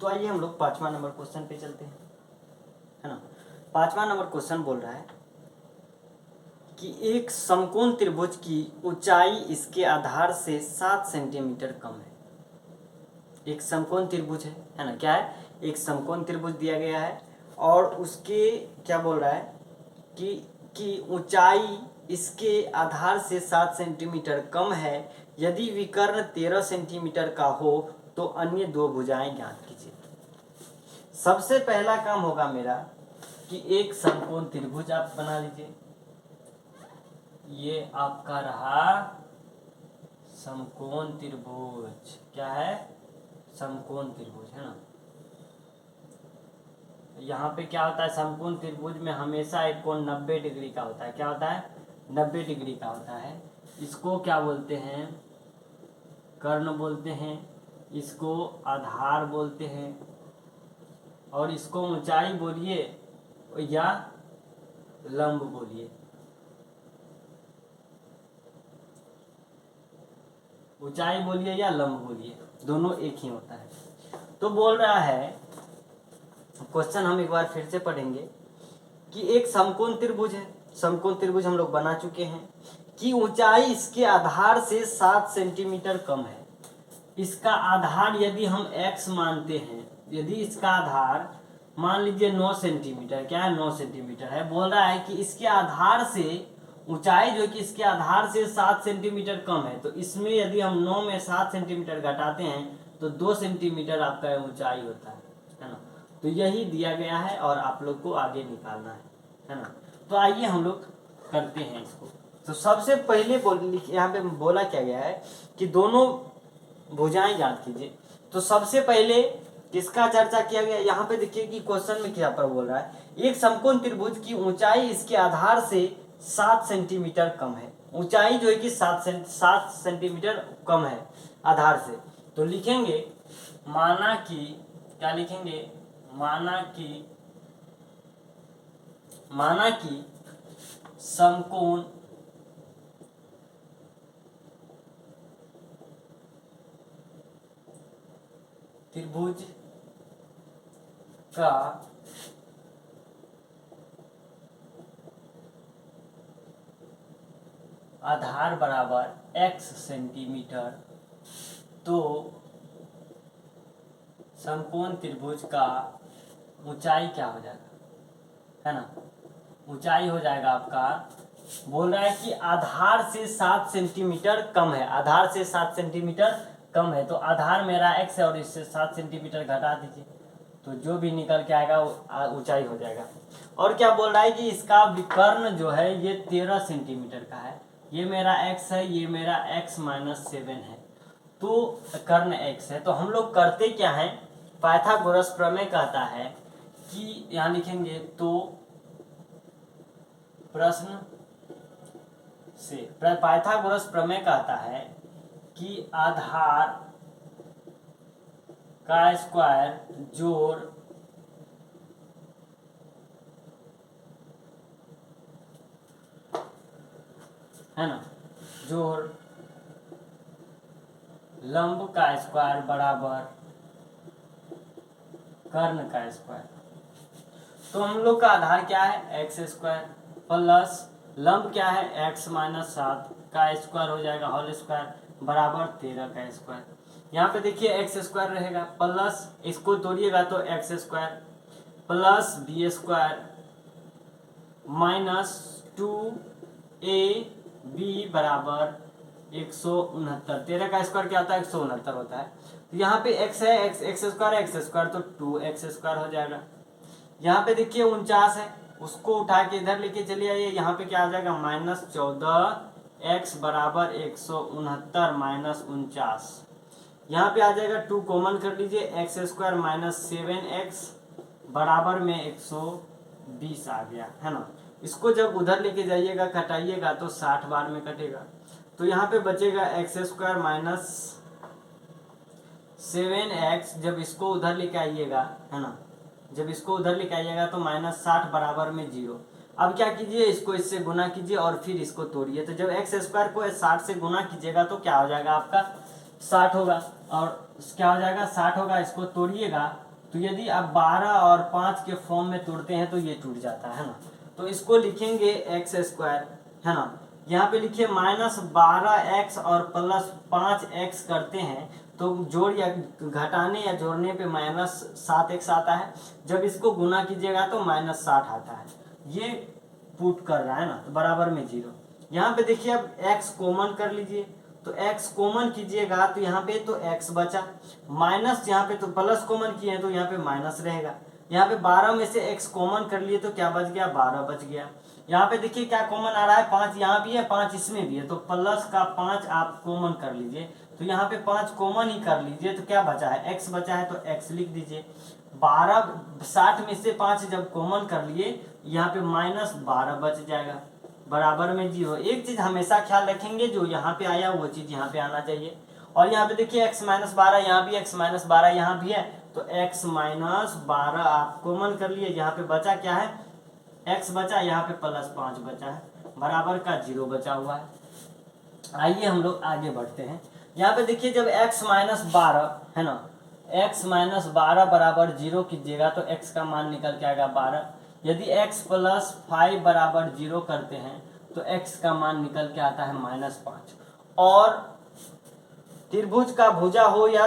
तो आइए हम लोग 5वां नंबर क्वेश्चन पे चलते हैं, है ना। 5वां नंबर क्वेश्चन बोल रहा है कि एक समकोण त्रिभुज की ऊंचाई इसके आधार से 7 सेंटीमीटर कम है। एक समकोण त्रिभुज है ना, क्या है, एक समकोण त्रिभुज दिया गया है और उसके क्या बोल रहा है कि ऊंचाई इसके आधार से 7 सेंटीमीटर कम है। यदि विकर्ण 13 सेंटीमीटर का हो तो अन्य दो भुजाएं ज्ञात कीजिए। सबसे पहला काम होगा मेरा कि एक समकोण त्रिभुज आप बना लीजिए। ये आपका रहा समकोण त्रिभुज, क्या है, समकोण त्रिभुज, है ना। यहाँ पे क्या होता है, समकोण त्रिभुज में हमेशा एक कोण 90 डिग्री का होता है। क्या होता है, 90 डिग्री का होता है। इसको क्या बोलते हैं, कर्ण बोलते हैं, इसको आधार बोलते हैं, और इसको ऊंचाई बोलिए या लंब बोलिए। ऊंचाई बोलिए या लंब बोलिए, दोनों एक ही होता है। तो बोल रहा है, क्वेश्चन हम एक बार फिर से पढ़ेंगे कि एक समकोण त्रिभुज है, समकोण त्रिभुज हम लोग बना चुके हैं, कि ऊंचाई इसके आधार से 7 सेंटीमीटर कम है। इसका आधार यदि हम x मानते हैं, यदि इसका आधार मान लीजिए 9 सेंटीमीटर, क्या है, 9 सेंटीमीटर है। बोल रहा है कि इसके आधार से ऊंचाई जो कि इसके आधार से 7 सेंटीमीटर कम है, तो इसमें यदि हम 9 में 7 सेंटीमीटर घटाते हैं तो 2 सेंटीमीटर आपका ऊंचाई होता है ना। तो यही दिया गया है और आप लोग को आगे निकालना है ना। तो आइए हम लोग करते हैं इसको। तो सबसे पहले यहाँ पे बोला क्या गया है कि दोनों भुजाएं ज्ञात कीजिए। तो सबसे पहले किसका चर्चा किया गया, यहाँ पे देखिए कि क्वेश्चन में क्या पर बोल रहा है, एक समकोण त्रिभुज की ऊंचाई इसके आधार से 7 सेंटीमीटर कम है। ऊंचाई जो है कि 7 सेंटीमीटर कम है आधार से। तो लिखेंगे माना कि, क्या लिखेंगे, माना कि समकोण त्रिभुज का आधार बराबर x सेंटीमीटर, तो समकोण त्रिभुज का ऊंचाई क्या हो जाएगा, है ना, ऊंचाई हो जाएगा आपका, बोल रहा है कि आधार से 7 सेंटीमीटर कम है। आधार से 7 सेंटीमीटर कम है, तो आधार मेरा x है और इससे 7 सेंटीमीटर घटा दीजिए, तो जो भी निकल के आएगा वो ऊंचाई हो जाएगा। और क्या बोल रहा है कि इसका विकर्ण जो है ये 13 सेंटीमीटर का है। ये मेरा x है, ये मेरा x - 7 है, तो कर्ण x है। तो हम लोग करते क्या है, पाइथागोरस प्रमेय कहता है कि यहाँ लिखेंगे, तो प्रश्न से पाइथागोरस प्रमेय कहता है कि आधार का स्क्वायर जोड़ है ना, जोड़ लंब का स्क्वायर बराबर कर्ण का स्क्वायर। तो हम लोग का आधार क्या है, x स्क्वायर प्लस लंब क्या है, x - 7 का स्क्वायर हो जाएगा होल स्क्वायर बराबर 13 का स्क्वायर। यहाँ पे देखिए x स्क्वायर रहेगा प्लस, इसको तोड़िएगा तो x square plus b square -2ab बराबर 169। 13 का स्क्वायर क्या होता है, 169 होता है। तो यहाँ पे x है, x स्क्वायर तो 2x स्क्वायर हो जाएगा। यहाँ पे देखिए 49 है, उसको उठा के इधर लेके चलिए आइए, यहाँ पे क्या आ जाएगा, -14x बराबर 169 - 49। यहाँ पे आ जाएगा 2 कॉमन कर लीजिए, x स्क्वायर -7x बराबर में 120 आ गया, है ना। इसको जब उधर लेके जाइएगा कटाइएगा तो 60 बार में कटेगा। तो यहाँ पे बचेगा x स्क्वायर -7x, जब इसको उधर लेके आइएगा, है ना, जब इसको उधर लेके आइएगा तो -60 बराबर में 0। अब क्या कीजिए, इसको इससे गुना कीजिए और फिर इसको तोड़िए। तो जब x स्क्वायर को 60 से गुना कीजिएगा तो क्या हो जाएगा आपका 60 होगा, और क्या हो जाएगा 60 होगा। इसको तोड़िएगा तो यदि आप 12 और 5 के फॉर्म में तोड़ते हैं तो ये टूट जाता है ना। तो इसको लिखेंगे एक्स स्क्वायर, है ना। यहाँ पे लिखिए -12x और +5x करते हैं तो जोड़ या घटाने या जोड़ने पे -7x आता है। जब इसको गुना कीजिएगा तो -60 आता है। ये पुट कर रहा है ना, तो बराबर में 0। यहाँ पे देखिए अब x कॉमन कर लीजिए, तो x कॉमन कीजिएगा तो यहाँ पे तो x बचा, माइनस यहाँ पे तो प्लस कॉमन किए हैं तो यहाँ पे माइनस रहेगा। यहाँ पे 12 में से x कॉमन कर लिए तो क्या बच गया, 12 बच गया। यहाँ पे देखिए क्या कॉमन आ रहा है, 5 यहाँ भी है 5 इसमें भी है, तो प्लस का 5 आप कॉमन कर लीजिए, तो यहाँ पे 5 कॉमन ही कर लीजिए, तो क्या बचा है, x बचा है, तो x लिख दीजिए। 60 में से 5 जब कॉमन कर लिए, यहाँ पे -12 बच जाएगा, बराबर में 0। एक चीज हमेशा ख्याल रखेंगे, जो यहाँ पे आया वो चीज यहाँ पे आना चाहिए। और यहाँ पे देखिए x -12 यहाँ भी, x -12 यहाँ भी है, तो x -12 आप कॉमन कर लिए, यहाँ पे बचा क्या है, x बचा, यहाँ पे +5 बचा है, बराबर का 0 बचा हुआ है। आइए हम लोग आगे बढ़ते हैं। यहाँ पे देखिए जब x -12 है ना, x -12 बराबर 0 कीजिएगा तो x का मान निकल के आएगा 12। यदि x + 5 बराबर 0 करते हैं तो x का मान निकल के आता है -5। और त्रिभुज का भुजा हो या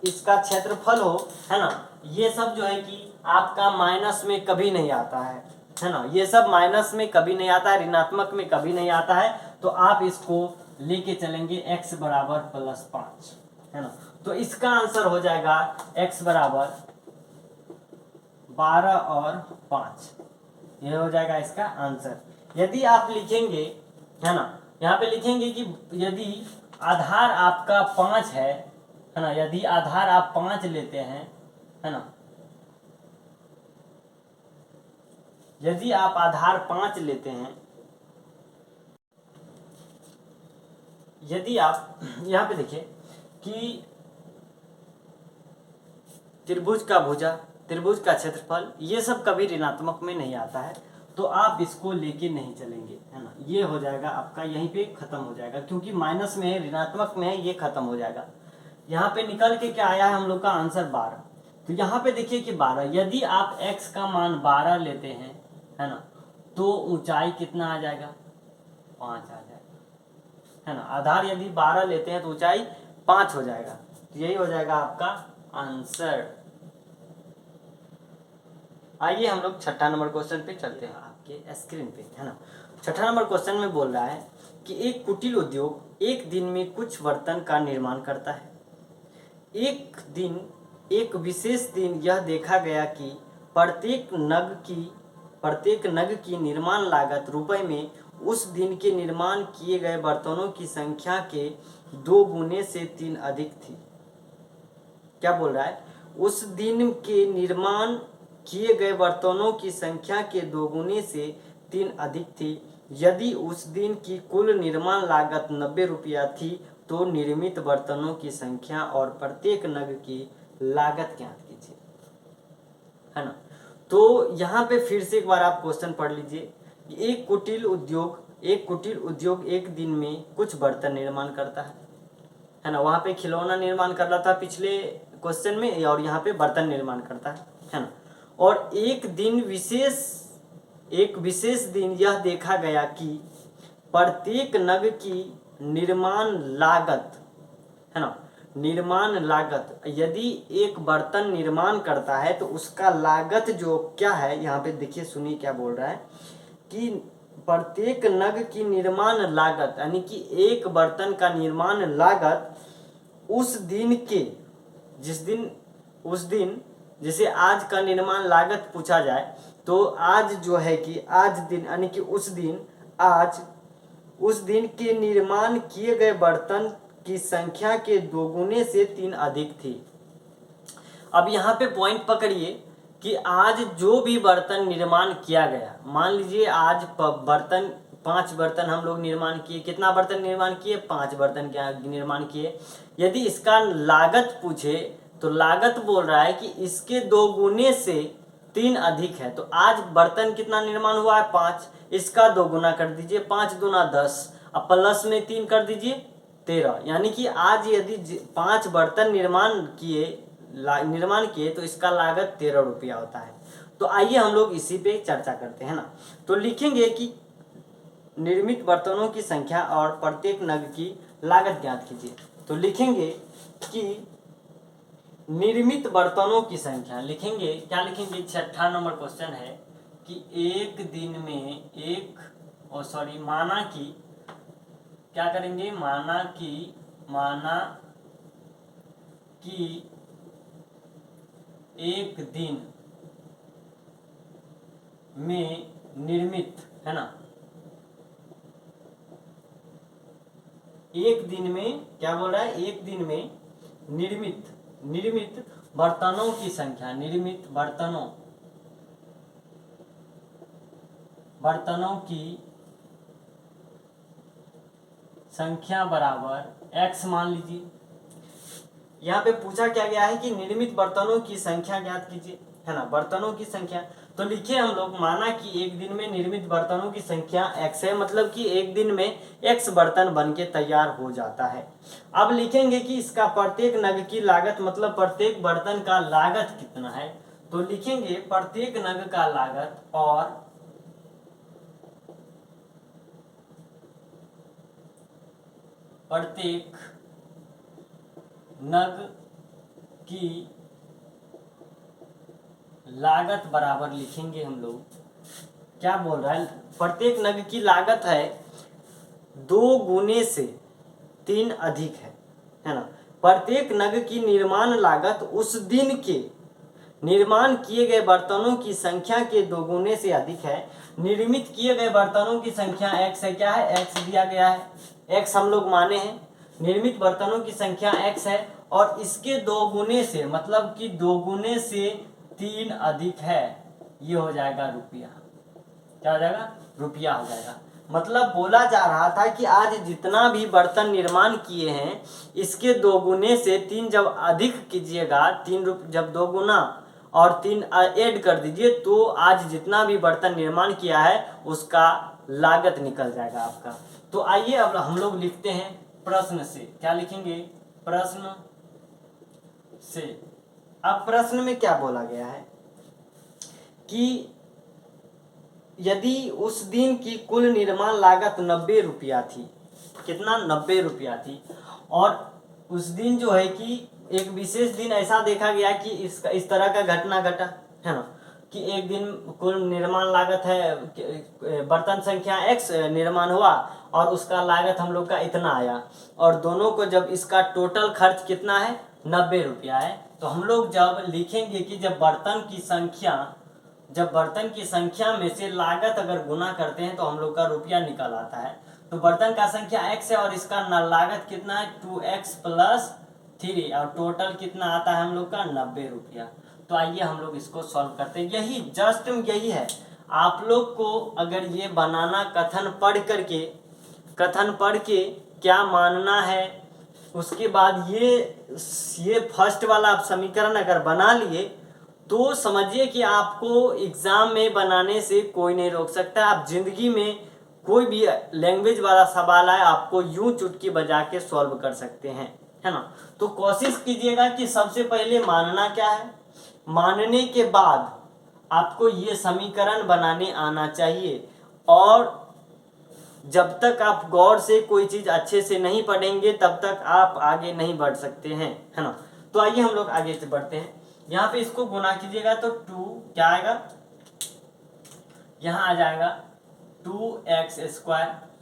इसका क्षेत्रफल हो, है ना, ये सब जो है कि आपका माइनस में कभी नहीं आता है ना, ये सब माइनस में कभी नहीं आता है, ऋणात्मक में कभी नहीं आता है। तो आप इसको लेके चलेंगे x बराबर +5, है ना। तो इसका आंसर हो जाएगा x बराबर 12 और 5, ये हो जाएगा इसका आंसर। यदि आप लिखेंगे, है ना, यहाँ पे लिखेंगे कि यदि आधार आपका 5 है ना, यदि आधार आप 5 लेते हैं, है ना, यदि आप आधार 5 लेते हैं, यदि आप यहाँ पे देखिए कि त्रिभुज का भुजा, त्रिभुज का क्षेत्रफल, ये सब कभी ऋणात्मक में नहीं आता है, तो आप इसको लेके नहीं चलेंगे, है ना। ये हो जाएगा आपका, यहीं पे खत्म हो जाएगा, क्योंकि माइनस में है, ऋणात्मक में है, ये खत्म हो जाएगा। यहाँ पे निकल के क्या आया है हम लोग का आंसर 12। तो यहाँ पे देखिए कि 12, यदि आप x का मान 12 लेते हैं, है ना, तो ऊंचाई कितना आ जाएगा, 5 आ जाएगा, है ना। आधार यदि 12 लेते हैं तो ऊंचाई 5 हो जाएगा, तो यही हो जाएगा आपका आंसर। आइए हम लोग 6ठा नंबर क्वेश्चन पे चलते हैं, आपके स्क्रीन पे, है ना। 6ठा नंबर क्वेश्चन में बोल रहा है कि एक कुटीर उद्योग एक दिन में कुछ बर्तन का निर्माण करता है। एक विशेष दिन यह देखा गया कि प्रत्येक नग की निर्माण लागत रुपए में उस दिन के निर्माण किए गए बर्तनों की संख्या के 2 गुने से 3 अधिक थी। क्या बोल रहा है, उस दिन के निर्माण किए गए बर्तनों की संख्या के 2 गुने से 3 अधिक थी। यदि उस दिन की कुल निर्माण लागत 90 रुपया थी तो निर्मित बर्तनों की संख्या और प्रत्येक नग की लागत ज्ञात कीजिए, है ना। तो यहाँ पे फिर से एक बार आप क्वेश्चन पढ़ लीजिए। एक कुटीर उद्योग एक दिन में कुछ बर्तन निर्माण करता है ना। वहाँ पे खिलौना निर्माण कर रहा था पिछले क्वेश्चन में, और यहाँ पे बर्तन निर्माण करता है ना। और एक विशेष दिन यह देखा गया कि प्रत्येक नग की निर्माण लागत, है ना, निर्माण लागत, यदि एक बर्तन निर्माण करता है तो उसका लागत जो क्या है, यहाँ पे देखिए सुनिए क्या बोल रहा है कि प्रत्येक नग की निर्माण लागत, यानी कि एक बर्तन का निर्माण लागत उस दिन जैसे आज का निर्माण लागत पूछा जाए तो आज जो है कि आज दिन, यानी कि उस दिन के निर्माण किए गए बर्तन की संख्या के 2 गुने से 3 अधिक थी। अब यहाँ पे पॉइंट पकड़िए कि आज जो भी बर्तन निर्माण किया गया, मान लीजिए आज 5 बर्तन हम लोग निर्माण किए, कितना बर्तन निर्माण किए, 5 बर्तन क्या निर्माण किए। यदि इसका लागत पूछे तो लागत बोल रहा है कि इसके 2 गुने से 3 अधिक है। तो आज बर्तन कितना निर्माण हुआ है, 5, इसका 2 गुना कर दीजिए, 5 दूना 10, अब प्लस में 3 कर दीजिए 13, यानी कि आज यदि 5 बर्तन निर्माण किए निर्माण किए तो इसका लागत 13 रुपया होता है। तो आइए हम लोग इसी पे चर्चा करते हैं ना। तो लिखेंगे कि निर्मित बर्तनों की संख्या और प्रत्येक नग की लागत ज्ञात कीजिए। तो लिखेंगे कि निर्मित बर्तनों की संख्या, लिखेंगे क्या लिखेंगे, 6 नंबर क्वेश्चन है कि एक दिन में माना कि क्या करेंगे, माना कि एक दिन में निर्मित, है ना, एक दिन में क्या बोल रहा है, एक दिन में निर्मित बर्तनों की संख्या, निर्मित बर्तनों की संख्या बराबर x मान लीजिए। यहाँ पे पूछा क्या गया है कि निर्मित बर्तनों की संख्या ज्ञात कीजिए, है ना, बर्तनों की संख्या। तो लिखिए हम लोग, माना कि एक दिन में निर्मित बर्तनों की संख्या x है, मतलब कि एक दिन में x बर्तन बनके तैयार हो जाता है। अब लिखेंगे कि इसका प्रत्येक नग की लागत, मतलब प्रत्येक बर्तन का लागत कितना है। तो लिखेंगे प्रत्येक नग का लागत और प्रत्येक नग की लागत बराबर लिखेंगे हम लोग, क्या बोल रहा है, प्रत्येक नग की लागत है 2 गुने से 3 अधिक है ना। प्रत्येक नग की निर्माण लागत उस दिन के निर्माण किए गए बर्तनों की संख्या के 2 गुने से अधिक है। निर्मित किए गए बर्तनों की संख्या x है, क्या है, x दिया गया है, x हम लोग माने हैं। निर्मित बर्तनों की संख्या x है और इसके 2 गुने से, मतलब कि 2 गुने से 3 अधिक है, ये हो जाएगा रुपया। क्या हो जाएगा, रुपया हो जाएगा। मतलब बोला जा रहा था कि आज जितना भी बर्तन निर्माण किए हैं इसके 2 गुने से 3 जब अधिक कीजिएगा, 3 जब 2 गुना और 3 ऐड कर दीजिए, तो आज जितना भी बर्तन निर्माण किया है उसका लागत निकल जाएगा आपका। तो आइए अब हम लोग लिखते हैं प्रश्न से, क्या लिखेंगे, प्रश्न से। अब प्रश्न में क्या बोला गया है कि यदि उस दिन की कुल निर्माण लागत 90 रुपया थी, कितना, 90 रुपया थी, और उस दिन जो है कि एक विशेष दिन ऐसा देखा गया कि इस तरह का घटना घटा, है ना, कि एक दिन कुल निर्माण लागत है, बर्तन संख्या x निर्माण हुआ और उसका लागत हम लोग का इतना आया, और दोनों को जब इसका टोटल खर्च कितना है, 90 रुपया है। तो हम लोग जब लिखेंगे कि जब बर्तन की संख्या में से लागत अगर गुना करते हैं तो हम लोग का रुपया निकल आता है। तो बर्तन का संख्या x है और इसका लागत कितना है, 2x + 3, और टोटल कितना आता है हम लोग का, 90 रुपया। तो आइए हम लोग इसको सॉल्व करते हैं। यही है, आप लोग को अगर ये बनाना कथन पढ़ के क्या मानना है, उसके बाद ये फर्स्ट वाला आप समीकरण अगर बना लिए तो समझिए कि आपको एग्जाम में बनाने से कोई नहीं रोक सकता। आप जिंदगी में कोई भी लैंग्वेज वाला सवाल आए आपको यूं चुटकी बजा के सॉल्व कर सकते हैं, है ना। तो कोशिश कीजिएगा कि सबसे पहले मानना क्या है, मानने के बाद आपको ये समीकरण बनाने आना चाहिए, और जब तक आप गौर से कोई चीज अच्छे से नहीं पढ़ेंगे तब तक आप आगे नहीं बढ़ सकते हैं, है ना। तो आइए हम लोग आगे से बढ़ते हैं। यहाँ पे इसको गुना कीजिएगा तो 2 क्या आएगा, यहाँ आ जाएगा 2x²,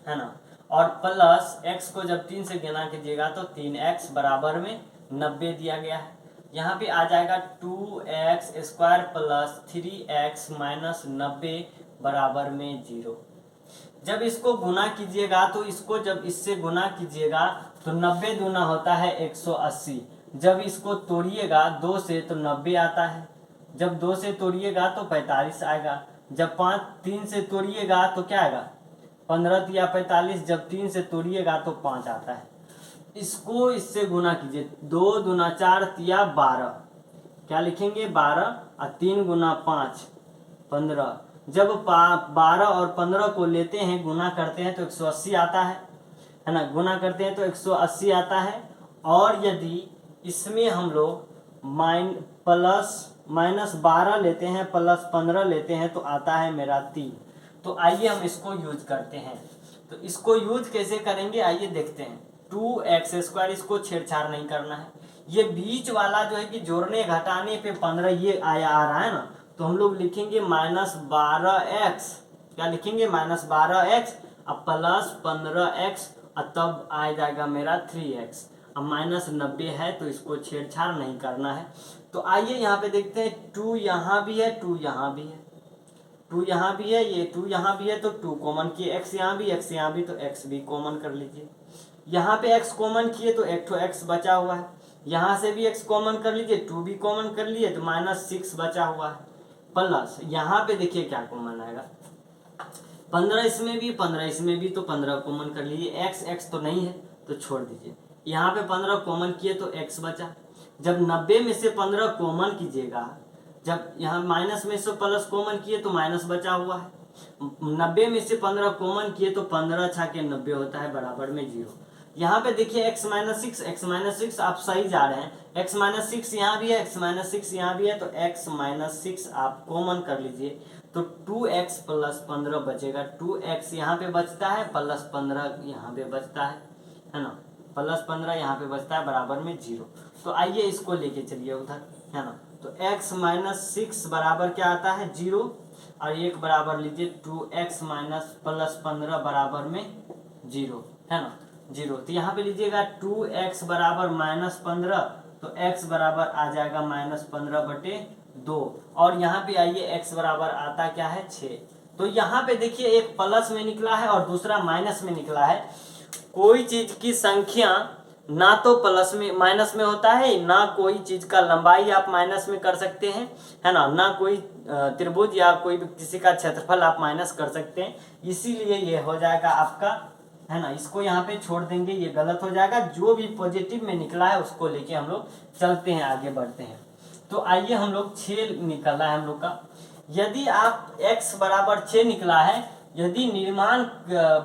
है ना, और प्लस x को जब 3 से गुना कीजिएगा तो 3x बराबर में 90 दिया गया है। यहाँ पे आ जाएगा 2x² + 3x - 90 बराबर में 0। जब इसको गुना कीजिएगा तो इसको जब इससे गुना कीजिएगा तो 90 दूना होता है 180। जब इसको तोड़िएगा 2 से तो 90 आता है, जब 2 से तोड़िएगा तो 45 आएगा, जब 3 से तोड़िएगा तो क्या आएगा, 15 या 45, जब 3 से तोड़िएगा तो 5 आता है। इसको इससे गुना कीजिए, 2 दूना 4 तिया 12, क्या लिखेंगे, 12, और 3 गुना 5 15। जब 12 और 15 को लेते हैं गुना करते हैं तो 180 आता है ना, गुना करते हैं तो 180 आता है। और यदि इसमें हम लोग -12 लेते हैं +15 लेते हैं तो आता है मेरा 3। तो आइए हम इसको यूज करते हैं। तो इसको यूज कैसे करेंगे आइए देखते हैं। 2x², इसको छेड़छाड़ नहीं करना है। ये बीच वाला जो है कि जोड़ने घटाने पे 15 ये आ रहा है ना, तो हम लोग लिखेंगे -12x, क्या लिखेंगे -12x अब +15x, तब आ जाएगा मेरा 3x। अब -90 है तो इसको छेड़छाड़ नहीं करना है। तो आइए यहाँ पे देखते हैं 2 यहाँ भी है, 2 यहाँ भी है, 2 यहाँ भी है, ये 2 यहाँ भी है तो 2 कॉमन किए, x यहाँ भी, x यहाँ भी तो x भी कॉमन कर लीजिए। यहाँ पे x कॉमन किए तो एक तो x बचा हुआ है, यहाँ से भी x कॉमन कर लीजिए, 2 भी कॉमन कर लिए तो -6 बचा हुआ है, प्लस यहाँ पे देखिए क्या कॉमन आएगा, 15 इसमें भी 15 इसमें भी तो 15 कॉमन कर लीजिए। x तो नहीं है तो छोड़ दीजिए। यहाँ पे 15 कॉमन किए तो x बचा। जब 90 में से 15 कॉमन कीजिएगा, जब यहाँ माइनस में से प्लस कॉमन किए तो माइनस बचा हुआ है। 90 में से 15 कॉमन किए तो 15 छा के 90 होता है बराबर में 0। यहाँ पे देखिए x - 6 आप सही जा रहे हैं, x - 6 यहाँ भी है, x - 6 यहाँ भी है तो x - 6 आप कॉमन कर लीजिए तो 2x + 15 बचेगा। 2x यहाँ पे बचता है प्लस 15 यहाँ पे बचता है ना, प्लस 15 यहाँ पे बचता है बराबर में 0। तो आइए इसको लेके चलिए उधर, है ना। तो x - 6 बराबर क्या आता है 0, और एक बराबर लीजिए 2x + 15 बराबर में 0, है ना 0। तो यहाँ पे लीजिएगा 2x बराबर -15 तो x बराबर आ जाएगा -15/2, और यहाँ पे आइए x बराबर आता क्या है 6। तो यहाँ पे देखिए एक प्लस में निकला है और दूसरा माइनस में निकला है। कोई चीज की संख्या ना तो प्लस में माइनस में होता है, ना कोई चीज का लंबाई आप माइनस में कर सकते हैं, है ना कोई त्रिभुज या कोई किसी का क्षेत्रफल आप माइनस कर सकते हैं। इसीलिए ये हो जाएगा आपका, है ना, इसको यहाँ पे छोड़ देंगे, ये गलत हो जाएगा। जो भी पॉजिटिव में निकला है उसको लेके हम लोग चलते हैं, आगे बढ़ते हैं। तो आइए हम लोग 6 निकला है हम लोग का। यदि आप x बराबर 6 निकला है, यदि निर्माण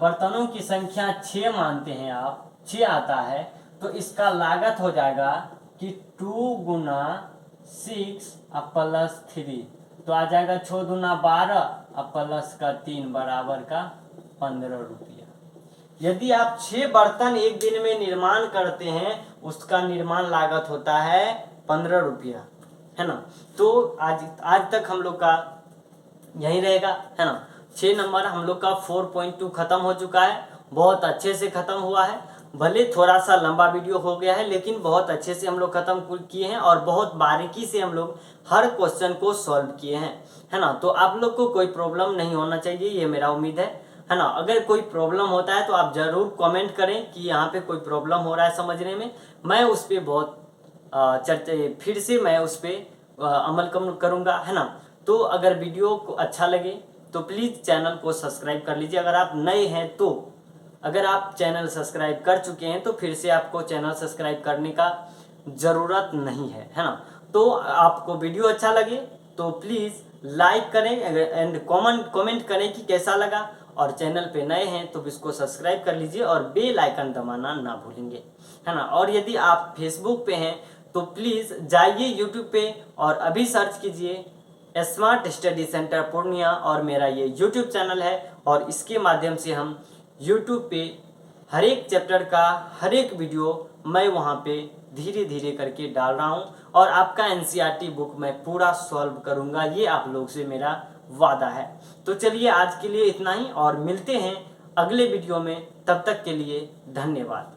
बर्तनों की संख्या 6 मानते हैं आप, 6 आता है तो इसका लागत हो जाएगा कि 2 × 6 + 3, तो आ जाएगा 6 × 12 प्लस का 3 बराबर का 15 रुपया। यदि आप 6 बर्तन एक दिन में निर्माण करते हैं उसका निर्माण लागत होता है 15 रुपया, है ना। तो आज तक हम लोग का यही रहेगा, है ना। 6 नंबर हम लोग का 4.2 खत्म हो चुका है, बहुत अच्छे से खत्म हुआ है। भले थोड़ा सा लंबा वीडियो हो गया है लेकिन बहुत अच्छे से हम लोग खत्म किए हैं और बहुत बारीकी से हम लोग हर क्वेश्चन को सॉल्व किए हैं, है ना। तो आप लोग को कोई प्रॉब्लम नहीं होना चाहिए, ये मेरा उम्मीद है ना। अगर कोई प्रॉब्लम होता है तो आप जरूर कमेंट करें कि यहाँ पे कोई प्रॉब्लम हो रहा है समझने में, मैं उस पर बहुत फिर से मैं उस पर अमल करूँगा, है ना। तो अगर वीडियो को अच्छा लगे तो प्लीज़ चैनल को सब्सक्राइब कर लीजिए। अगर आप नए हैं तो, अगर आप चैनल सब्सक्राइब कर चुके हैं तो फिर से आपको चैनल सब्सक्राइब करने का ज़रूरत नहीं है, है ना। तो आपको वीडियो अच्छा लगे तो प्लीज़ लाइक करें एंड कमेंट करें कि कैसा लगा, और चैनल पे नए हैं तो इसको सब्सक्राइब कर लीजिए और बेल आइकन दबाना ना भूलेंगे, है ना। और यदि आप फेसबुक पे हैं तो प्लीज़ जाइए यूट्यूब पे और अभी सर्च कीजिए स्मार्ट स्टडी सेंटर पूर्णिया, और मेरा ये यूट्यूब चैनल है और इसके माध्यम से हम यूट्यूब पे हर एक चैप्टर का हर एक वीडियो मैं वहाँ पे धीरे धीरे करके डाल रहा हूँ, और आपका एनसीईआरटी बुक मैं पूरा सॉल्व करूँगा, ये आप लोग से मेरा वादा है। तो चलिए आज के लिए इतना ही और मिलते हैं अगले वीडियो में, तब तक के लिए धन्यवाद।